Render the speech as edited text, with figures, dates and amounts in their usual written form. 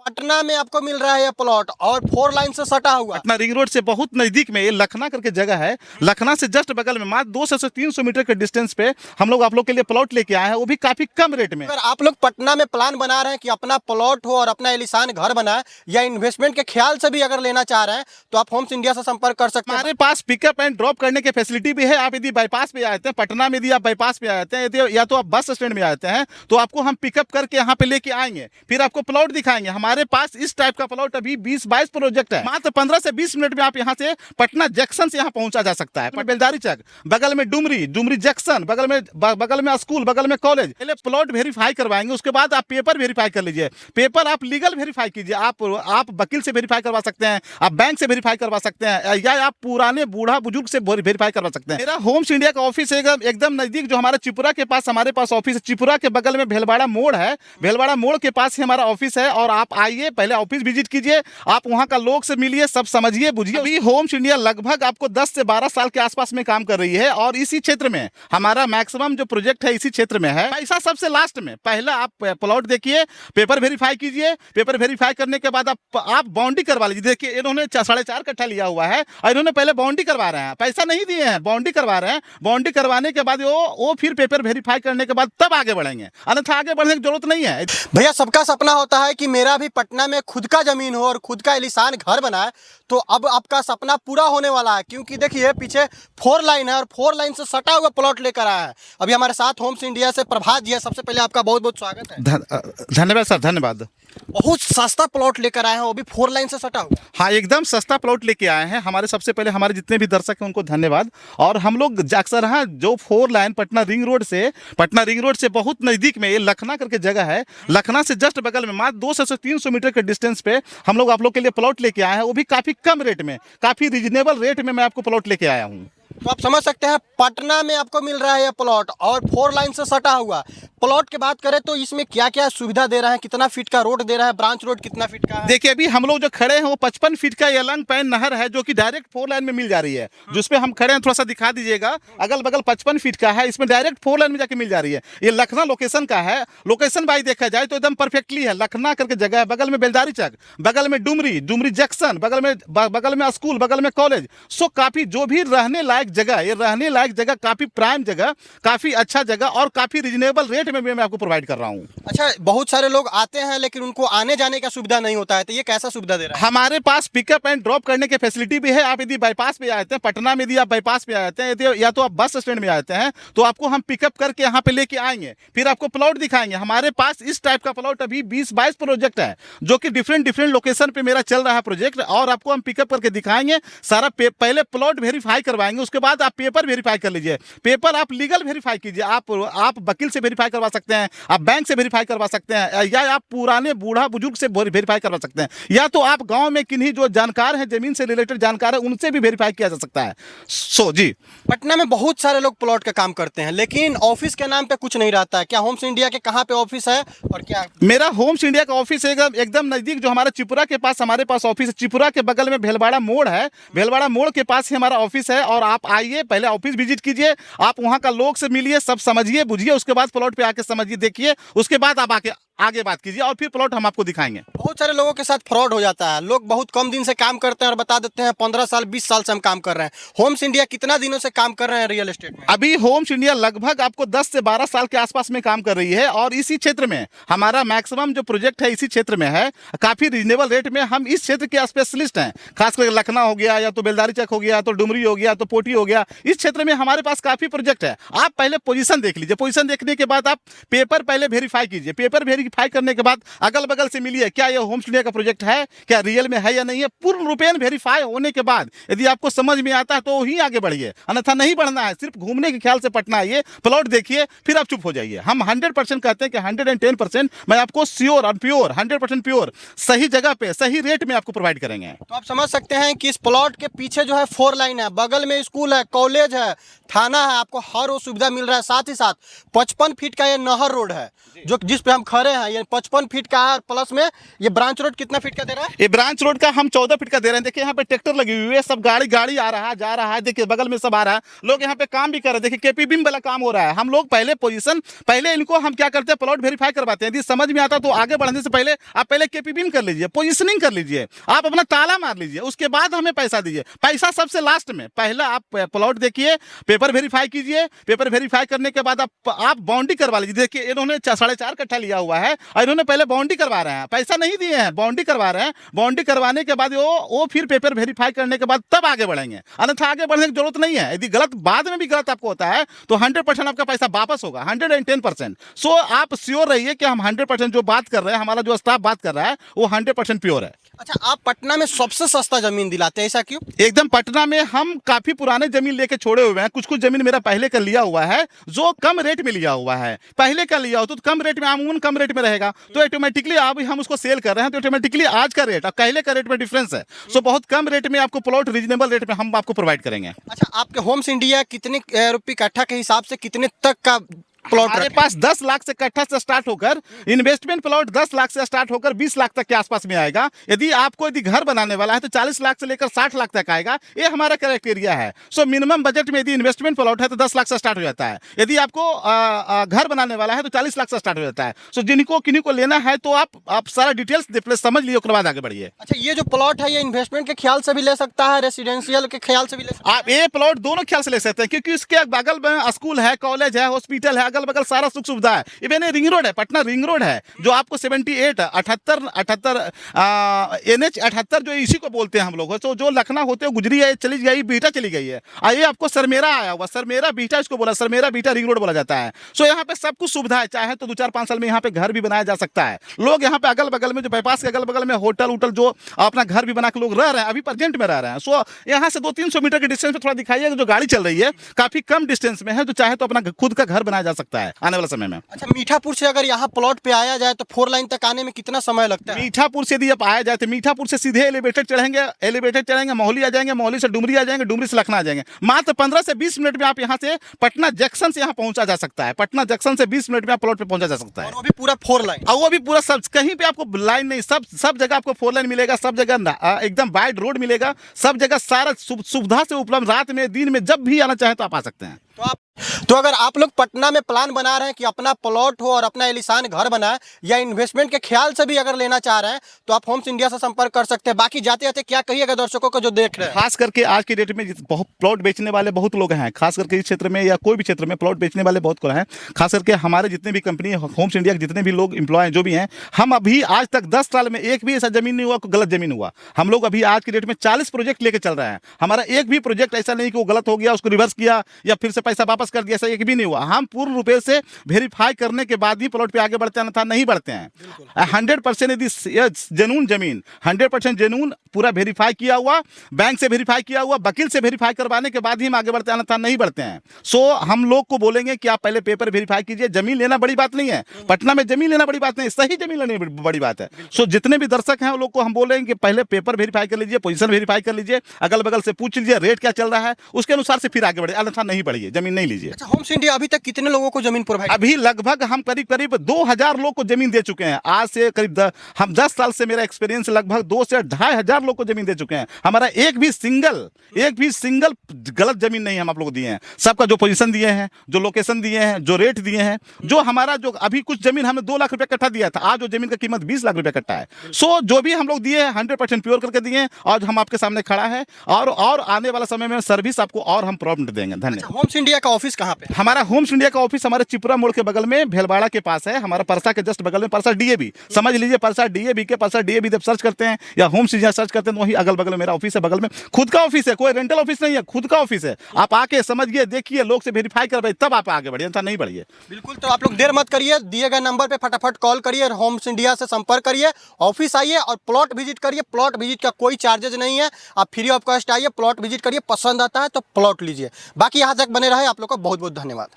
पटना में आपको मिल रहा है ये प्लॉट और 4 लाइन से सटा हुआ। पटना रिंग रोड से बहुत नजदीक में ये लखना करके जगह है। लखना से जस्ट बगल में मात्र 200 से 300 मीटर के डिस्टेंस पे हम लोग आप लोग के लिए प्लॉट लेके आए हैं, वो भी काफी कम रेट में। अगर आप लोग पटना में प्लान बना रहे हैं कि अपना प्लॉट हो और अपना एलिशान घर बनाए या इन्वेस्टमेंट के ख्याल से भी अगर लेना चाह रहे हैं तो आप होम्स इंडिया से संपर्क कर सकते हैं। हमारे पास पिकअप एंड ड्रॉप करने की फैसिलिटी भी है। आप यदि बाईपास पे आते हैं, पटना में यदि आप बाईपास पे आते हैं या तो आप बस स्टैंड में आते हैं तो आपको हम पिकअप करके यहाँ पे लेके आएंगे, फिर आपको प्लॉट दिखाएंगे। हमारे पास इस टाइप का प्लॉट अभी 20-22 प्रोजेक्ट है। मात्र 15 से 20 मिनट में आप यहाँ से पटना जंक्शन से यहाँ पहुंचा जा सकता है। बेलदारी चक बगल में डुमरी जंक्शन, बगल में स्कूल, बगल में कॉलेज। पहले प्लॉट वेरीफाई करवाएंगे, उसके बाद आप पेपर वेरीफाई कर लीजिए। पेपर आप लीगल वेरीफाई कीजिए। आप वकील से वेरीफाई करवा सकते हैं, आप बैंक से वेरीफाई करवा सकते हैं, या आप पुराने बूढ़ा बुजुर्ग से वेरीफाई करवा सकते हैं। मेरा होम्स इंडिया का ऑफिस एकदम नजदीक, जो हमारे चिपुरा के पास हमारे पास ऑफिस है। चिपुरा के बगल में भेलवाड़ा मोड़ है, भेलवाड़ा मोड़ के पास ही हमारा ऑफिस है। और आप आइए, पहले ऑफिस विजिट कीजिए, आप वहां का लोग से मिलिए, सब समझिए बुझिए। अभी होम्स इंडिया लगभग आपको 10 से 12 साल के आसपास में काम कर रही है और इसी क्षेत्र में हमारा मैक्सिमम जो प्रोजेक्ट है इसी क्षेत्र में है। पैसा सबसे लास्ट में, पहला आप प्लॉट देखिए, पेपर वेरीफाई कीजिए। पेपर वेरीफाई करने के बाद आप बाउंड्री करवा लीजिए। देखिए इन्होंने 4.5 कट्ठा लिया हुआ है और इन्होंने पहले बाउंड्री करवा रहे हैं, पैसा नहीं दिए हैं, बाउंड्री करवा रहे हैं। बाउंड्री करवाने के बाद वो फिर पेपर वेरीफाई करने के बाद तब आगे बढ़ेंगे, अन्यथा आगे बढ़ने की जरूरत नहीं है। भैया सबका सपना होता है कि मेरा भी पटना में खुद का जमीन हो और खुद का एलिशान घर बनाए, तो अब आपका सपना पूरा होने वाला है। क्योंकि देखिए पीछे 4 लाइन है और 4 लाइन से सटा हुआ प्लॉट लेकर आया है। अभी हमारे साथ होम्स इंडिया से प्रभात जी है। सबसे पहले आपका बहुत बहुत स्वागत है। धन्यवाद सर, धन्यवाद। बहुत सस्ता प्लॉट लेकर आए हैं, वो भी 4 लाइन से सटा हुआ। हाँ, एकदम सस्ता प्लॉट लेके आए हैं। हमारे सबसे पहले हमारे जितने भी दर्शक हैं उनको धन्यवाद। और हम लोग अक्सर हाँ जो 4 लाइन पटना रिंग रोड से बहुत नजदीक में ये लखना करके जगह है। लखना से जस्ट बगल में मात्र 200 से 300 मीटर के डिस्टेंस पे हम लोग आप लोग के लिए प्लॉट लेके आए हैं, वो भी काफी कम रेट में, काफी रिजनेबल रेट में मैं आपको प्लॉट लेके आया हूँ। तो आप समझ सकते हैं पटना में आपको मिल रहा है ये प्लॉट और 4 लाइन से सटा हुआ। प्लॉट की बात करें तो इसमें क्या क्या सुविधा दे रहा है, कितना फीट का रोड दे रहा है, ब्रांच रोड कितना फीट का है? देखिए अभी हम लोग जो खड़े हैं वो 55 फीट का यलंग पैन नहर है जो कि डायरेक्ट 4 लाइन में मिल जा रही है। जिस पे हम खड़े हैं थोड़ा सा दिखा दीजिएगा, अगल बगल 55 फीट का है, इसमें डायरेक्ट 4 लाइन में जाके मिल जा रही है। ये लखना लोकेशन का है। लोकेशन वाइज देखा जाए तो एकदम परफेक्टली है। लखना करके जगह है, बगल में बेलदारी चक, बगल में डुमरी जंक्शन, बगल में स्कूल, बगल में कॉलेज। सो काफी जो भी रहने लायक जगह, ये रहने लायक जगह, काफी प्राइम जगह, काफी अच्छा जगह और काफी रिजनेबल रेट में मैं आपको प्रोवाइड कर रहा हूं। अच्छा, बहुत सारे लोग आते हैं लेकिन उनको आने जाने का सुविधा नहीं होता है, तो ये कैसा सुविधा दे रहा है? हमारे पास पिकअप एंड ड्रॉप करने की फैसिलिटी भी है। आप यदि बाईपास पे आते हैं, पटना में यदि आप बाईपास पे आते हैं या तो आप बस स्टैंड में आते हैं तो आपको हम पिकअप करके यहाँ पे लेके आएंगे, फिर आपको प्लॉट दिखाएंगे। हमारे पास इस टाइप का प्लॉट अभी 20-22 प्रोजेक्ट है जो कि डिफरेंट लोकेशन पे मेरा चल रहा है प्रोजेक्ट, और आपको हम पिकअप करके दिखाएंगे सारा। पहले प्लॉट वेरीफाई करवाएंगे, उसके बाद आप पेपर वेरीफाई कर लीजिए। पेपर आप लीगल वेरीफाई कीजिए। आप वकील से वेरीफाई करवा सकते हैं, आप बैंक से वेरीफाई करवा सकते हैं, या आप पुराने बूढ़ा बुजुर्ग से वेरीफाई करवा सकते हैं, या तो आप गांव में किन्हीं जो जानकार हैं, जमीन से रिलेटेड जानकार है, उनसे भी वेरीफाई किया जा सकता है। सो जी, पटना में बहुत सारे लोग प्लॉट का काम करते हैं लेकिन ऑफिस के नाम पे कुछ नहीं रहता है। क्या होम्स इंडिया के कहाँ पे ऑफिस है और क्या? मेरा होम्स इंडिया का ऑफिस एकदम नजदीक, जो हमारे चिपुरा के पास हमारे पास ऑफिस है। चिपुरा के बगल में भेलवाड़ा मोड़ है, भेलवाड़ा मोड़ के पास ही हमारा ऑफिस है। और आप आइए, पहले ऑफिस विजिट कीजिए, आप वहां का लोग से मिलिए, सब समझिए बुझिए, उसके बाद प्लॉट पे आके समझिए देखिए, उसके बाद आप आगे बात कीजिए और फिर प्लॉट हम आपको दिखाएंगे। बहुत सारे लोगों के साथ फ्रॉड हो जाता है। लोग बहुत कम दिन से काम करते हैं और बता देते हैं 15 साल 20 साल से हम काम कर रहे हैं। होम्स इंडिया कितना दिनों से काम कर रहे हैं रियल एस्टेट में? अभी होम्स इंडिया लगभग आपको 10 से 12 साल के आसपास में काम कर रही है और इसी क्षेत्र में हमारा मैक्सिमम जो प्रोजेक्ट है इसी क्षेत्र में है, काफी रिजनेबल रेट में। हम इस क्षेत्र के स्पेशलिस्ट हैं, खासकर लखना हो गया, या तो बेलदारी चक हो गया, तो डुमरी हो गया, तो पोटी हो गया। इस क्षेत्र में हमारे पास काफी प्रोजेक्ट है। आप पहले पोजीशन देख लीजिए, पोजीशन देखने के बाद आप पेपर पहले वेरीफाई कीजिए। पेपर वेरीफाई करने के बाद अगल बगल से मिलिए, क्या ये होम्स इंडिया का प्रोजेक्ट है, क्या रियल में है या नहीं है। पूर्ण रूपेण वेरीफाई होने के बाद यदि आपको समझ में आता है तो ही आगे बढ़िए, अन्यथा नहीं बढ़ना है। सिर्फ घूमने के ख्याल से पटना आइए, प्लॉट देखिए, फिर आप चुप हो जाइए। हम 100% कहते हैं कि 110% मैं आपको श्योर और प्योर, 100% प्योर, सही जगह पे सही रेट में आपको प्रोवाइड करेंगे। तो आप समझ सकते हैं कि इस प्लॉट के पीछे जो है 4 लाइन है, बगल में स्कूल स्कूल है, कॉलेज है, थाना है, आपको हर वो सुविधा मिल रहा है। साथ ही साथ 55 फीट का ये नहर रोड है जो जिस पे हम खड़े हैं, ये 55 फीट का है। प्लस में ये ब्रांच रोड कितना फीट का दे रहा है? ये ब्रांच रोड का हम 14 फीट का दे रहे हैं। देखिए यहाँ पे ट्रैक्टर लगी हुई है, सब गाड़ी आ रहा है, जा रहा है। देखिए बगल में सब आ रहा है, लोग यहाँ पे काम भी कर रहे हैं। देखिए केपी बीम वाला काम हो रहा है। हम लोग पहले इनको हम क्या करते हैं, प्लॉट वेरीफाई करवाते हैं। यदि समझ में आता तो आगे बढ़ने से पहले आप पहले केपी बीम कर लीजिए, पोजिशनिंग कर लीजिए, आप अपना ताला मार लीजिए, उसके बाद हमें पैसा दीजिए। पैसा सबसे लास्ट में, पहला आप प्लॉट देखिए, पेपर वेरीफाई कीजिए, पेपर वेरीफाई करने के बाद आप बाउंड्री करवा लीजिए। देखिए इन्होंने 4.5 कट्ठा लिया हुआ है और इन्होंने पहले बाउंड्री करवा रहे हैं, पैसा नहीं दिए हैं, बाउंड्री करवा रहे हैं। बाउंड्री करवाने के बाद वो फिर पेपर वेरीफाई करने के बाद तब आगे बढ़ेंगे, अन्यथा आगे बढ़ने की जरूरत नहीं है। यदि गलत बाद में भी गलत आपको होता है तो 100% आपका पैसा वापस होगा, 110%। सो आप श्योर रहिए कि हम 100% जो बात कर रहे हैं, हमारा जो स्टाफ बात कर रहा है वो 100% प्योर है। अच्छा, आप पटना में सबसे सस्ता जमीन दिलाते हैं, ऐसा क्यों? एकदम पटना में हम काफी पुराने जमीन लेके छोड़े हुए हैं। कुछ जमीन मेरा पहले का लिया हुआ है जो कम रेट में लिया हुआ है। पहले का लिया हो तो कम रेट में, अमूमन कम रेट में रहेगा, तो ऑटोमेटिकली अभी हम उसको सेल कर रहे हैं, तो ऑटोमेटिकली आज का रेट और पहले का रेट में डिफरेंस है। सो बहुत कम रेट में आपको प्लॉट रीजनेबल रेट में हम आपको प्रोवाइड करेंगे। अच्छा, आपके होम्स इंडिया कितने रुपये कट्ठा के हिसाब से कितने तक का प्लॉट हमारे पास 10 लाख से कट्ठा से स्टार्ट होकर इन्वेस्टमेंट प्लॉट 10 लाख से स्टार्ट होकर 20 लाख तक के आसपास में आएगा। यदि घर बनाने वाला है तो 40 लाख से लेकर 60 लाख तक आएगा। ये हमारा क्राइटेरिया है। सो मिनिमम बजट में यदि इन्वेस्टमेंट प्लॉट है तो 10 लाख से स्टार्ट हो जाता है। यदि आपको घर बनाने वाला है तो 40 लाख से स्टार्ट हो जाता है। सो किन्हीं को लेना है तो आप सारा डिटेल्स समझ लीजिए, उसके बाद आगे बढ़िए। अच्छा, ये जो प्लॉट है ये इन्वेस्टमेंट के ख्याल से भी ले सकता है, रेसिडेंशियल के ख्याल से भी ले सकता है? आप ये प्लॉट दोनों ख्याल से ले सकते हैं, क्योंकि इसके बगल में स्कूल है, कॉलेज है, हॉस्पिटल है, अगल बगल सारा सुख सुविधा है। इवन रिंग रोड है, पटना रिंग रोड है, जो आपको 78 78 NH 78 जो इसी को बोलते हैं हम लोग। तो जो लखनऊ होते हुए गुजरी है, चली गई, बीटा चली गई है। ये आपको सरमेरा आया हुआ, सरमेरा बीटा इसको बोला, सरमेरा बीटा रिंग रोड बोला जाता है। सो यहाँ पे सब कुछ सुविधा है, चाहे तो 2-4-5 साल में यहाँ पे घर भी बनाया जा सकता है। लोग यहाँ पे अगल बगल में, जो बाईपास के अगल बगल में होटल उटल जो अपना घर भी बना के लोग रह रहे हैं, अभी प्रेजेंट में रह रहे हैं। सो यहाँ से 200-300 मीटर के डिस्टेंस में थोड़ा दिखाइए, जो गाड़ी चल रही है काफी कम डिस्टेंस में है, तो चाहे तो अपना खुद का घर बनाया जा सकता है आने वाला समय में। अच्छा, मीठापुर से अगर यहाँ प्लॉट पे आया जाए तो 4 लाइन तक आने में कितना समय लगता है? मीठापुर से यदि आप आया जाए तो मीठापुर से सीधे एलिवेटेड चढ़ेंगे, मोहाली आ जाएंगे, मोहाली से डुमरी आ जाएंगे, डुमरी से लखनऊ आ जाएंगे। मात्र 15 से 20 मिनट में आप यहाँ से पटना जंक्शन से यहाँ पहुंचा जा सकता है। पटना जंक्शन से 20 मिनट में आप प्लॉट पे पहुंचा जा सकता है। और वो भी पूरा 4 लाइन? और वो भी पूरा सब, कहीं पे आपको लाइन नहीं, सब जगह आपको 4 लाइन मिलेगा, सब जगह एकदम वाइड रोड मिलेगा, सब जगह सारा सुविधा से उपलब्ध। रात में दिन में जब भी आना चाहे तो आप आ सकते हैं। तो अगर आप लोग पटना में प्लान बना रहे हैं कि अपना प्लॉट हो और अपना एलिशान घर बनाए, या इन्वेस्टमेंट के ख्याल से भी अगर लेना चाह रहे हैं, तो आप होम्स इंडिया से संपर्क कर सकते हैं। बाकी जाते जाते क्या कहिएगा दर्शकों को जो देख रहे हैं? खास करके आज की डेट में बहुत प्लॉट बेचने वाले बहुत लोग हैं, खास करके इस क्षेत्र में या कोई भी क्षेत्र में प्लॉट बेचने वाले बहुत लोग हैं। खास करके हमारे जितने भी कंपनी होम्स इंडिया के जितने भी लोग एम्प्लॉय हैं, जो भी हैं, हम अभी आज तक 10 साल में एक भी ऐसा जमीन नहीं हुआ गलत जमीन हुआ। हम लोग अभी आज की डेट में 40 प्रोजेक्ट लेके चल रहे हैं। हमारा एक भी प्रोजेक्ट ऐसा नहीं कि वो गलत हो गया, उसको रिवर्स किया या फिर से पैसा वापस कर दिया, ऐसा एक भी नहीं हुआ। हम पूर्ण रूप से वेरीफाई करने के बाद ही प्लॉट पे आगे बढ़ते हैं, अन्यथा नहीं बढ़ते हैं। 100% यदि जेन्युइन जमीन, 100% जेन्युइन, पूरा वेरीफाई किया हुआ, बैंक से वेरीफाई किया हुआ, वकील से वेरीफाई करवाने के बाद ही हम आगे बढ़ते हैं, अन्यथा नहीं बढ़ते हैं। सो हम लोग को बोलेंगे कि आप पहले पेपर वेरीफाई कीजिए। जमीन लेना बड़ी बात नहीं है, पटना में जमीन लेना बड़ी बात नहीं, सही जमीन लेनी बड़ी बात है। सो जितने भी दर्शक हैं उन लोग को हम बोलेंगे कि पहले पेपर वेरीफाई कर लीजिए, पोजीशन वेरीफाई कर लीजिए, अगल बगल से पूछ लीजिए रेट क्या चल रहा है, उसके अनुसार से फिर आगे बढ़िए, अन्यथा नहीं बढ़िए, जमीन नहीं लीजिए। अच्छा, होम्स इंडिया अभी तक कितने लोगों को जमीन प्रोवाइड? अभी लगभग हम करीब 2000 लोग को जमीन दे चुके हैं। आज से करीब हम 10 साल से मेरा एक्सपीरियंस लगभग 2 से 2500 लोग को जमीन दे चुके हैं। हमारा एक भी सिंगल गलत जमीन नहीं हम आप लोग को दिए हैं। सबका जो पोजीशन दिए हैं, जो लोकेशन दिए हैं, जो रेट दिए हैं, जो हमारा जो अभी कुछ जमीन हमने 2 लाख रुपए कट्ठा दिया था, आज वो जमीन का कीमत 20 लाख रुपए कट्ठा है। सो जो भी हम लोग दिए हैं 100% प्योर करके दिए हैं, आज हम आपके सामने खड़ा है और आने वाला समय में सर्विस आपको और हम प्रॉम्प्ट देंगे। धन्यवाद। होम्स इंडिया का ऑफिस कहाँ पे? हमारा होम्स इंडिया का ऑफिस हमारे चिपरा मोड़ के बगल में भेलवाड़ा के पास है। हमारा परसा के जस्ट बगल में परसा डीएबी, समझ लीजिए परसा डीएबी जब सर्च करते हैं या होम्स इंडिया सर्च करते हैं तो वही अगल बगल में मेरा ऑफिस है। बगल में खुद का ऑफिस है, कोई रेंटल ऑफिस नहीं है, खुद का ऑफिस है। आप आके समझिए, देखिए, लोग से वेरीफाई करवाइए, तब आप आगे बढ़िए, नहीं बढ़िए। बिल्कुल, तो आप लोग देर मत करिए, दिए गए नंबर पे फटाफट कॉल करिए, होम्स इंडिया से संपर्क करिए, ऑफिस आइए और प्लॉट विजिट करिए। प्लॉट विजिट का कोई चार्जेज नहीं है, आप फ्री ऑफ कॉस्ट आइए, प्लॉट विजिट करिए, पसंद आता है तो प्लॉट लीजिए। बाकी यहाँ तक बने रहे, आप लोग का बहुत बहुत धन्यवाद।